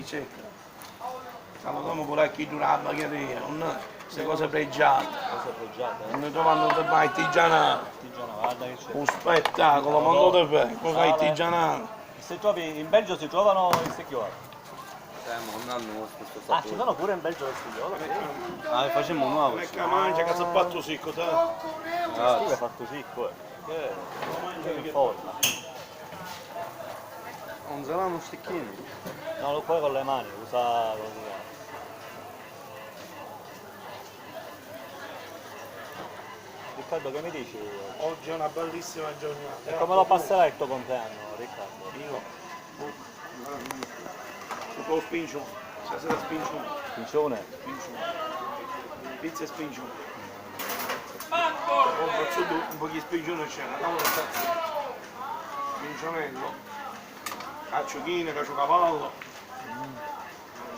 certo. Salutiamo pure a chi dura la bagheria, non queste cose pregiate. Cose pregiate, Non ne trovano da mai, artigianale. Artigiano, guarda che c'è. Un spettacolo, mondo di pe, cosa Sale. artigianale. Se trovi in Belgio si trovano i secchioli. Ma non hanno questo Ah, sapore. ci sono pure in Belgio le secchiole? Ah, facciamo nuovo. Non è che mangia che si è fatto secco, sai? Questo è fatto secco, che in forma. Non sarà uno stecchino. No, lo puoi con le mani, usa così. Riccardo, che mi dici? Oggi è una bellissima giornata. E come lo passerai il tuo compleanno, Riccardo? Io? Un po' spincio, stasera spincio, Pincione? pizza e spincio. Faccio un po' di spincione c'è, una tavola tazza. Spincionello, acciuchine, caciocavallo,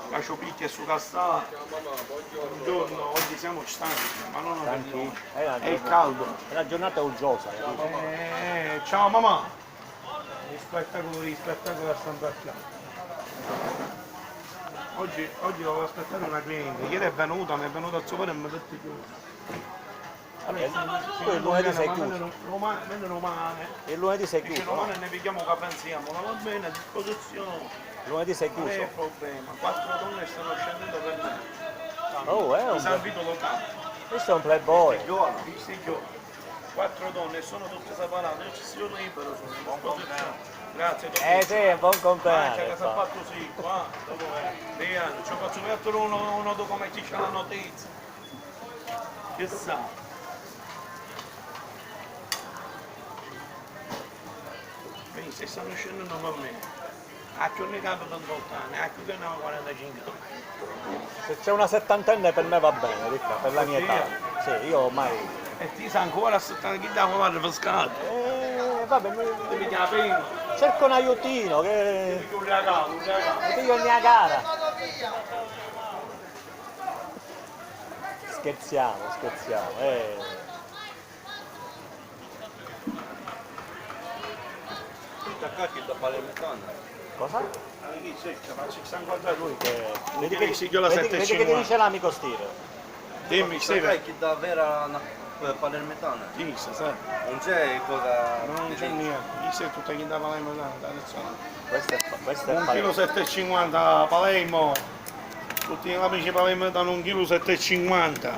caciopicchia su castana. Buongiorno, oggi siamo stanchi, ma non Stanchi? è il caldo. È una giornata uggiosa, capito? Ciao mamma! Gli spettacoli a Santa Chiara. Oggi devo aspettare una cliente, ieri è venuta, mi è venuta a trovare e mi ha detto Tu il lunedì sei chiuso. Venne romane, Il lunedì sei dice chiuso, romane no? ne picchiamo che pensiamo, non va bene, a disposizione, Il lunedì sei non è chiuso. problema, 4 donne stanno scendendo per me, Oh, è di un San Vito Locale, questo è un playboy. sì, 4 donne sono tutte separate, io ci sono libero, sono a disposizione. Grazie, Sì, un buon c'è compleanno. che si è fatto sì, qua, dopo Riano, ci faccio mettere uno come ci c'è la notizia. Che sa? Quindi se stanno scendendo per me, a che ne capita 28 anni, a che ne ho 45 anni. Se c'è una settantenne per me va bene, Riccardo, per la mia età. Sì, io ormai... E ti sa ancora a 70 chi dà guardare pescato. Vabbè, Devi dire la prima, cerco un aiutino che... devi un regalo, un regalo. Mi piglio mia cara. Scherziamo, scherziamo. Attaccati da palermitana. Cosa? Chi secca, ma ci stanno guardando lui. Che... Vedi Vedi che che, vedi che ti dice l'amico Steve. Dimmi, Steve. Attaccati da vera palermitana. Dice, sai. Non c'è cosa... Non c'è niente, chi sei tutta chi dava Palermo adesso. Questo è 1 Palermo. kg 7,50 Palermo, tutti gli amici Palermo danno 1 kg 7,50,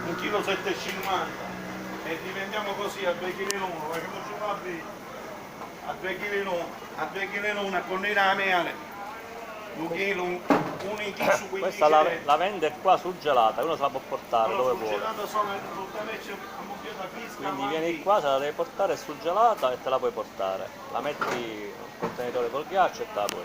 1 kg 7,50 e diventiamo così a 2 kg in 1, facciamoci una vita, a 2 kg in 1, a 2 kg in 1 con la mele, 1 kg, 1 kg su 15 Questa la vende qua surgelata, uno se la può portare dove vuole. Quindi vieni qua, se la devi portare surgelata e te la puoi portare. La metti nel contenitore col ghiaccio e te la puoi.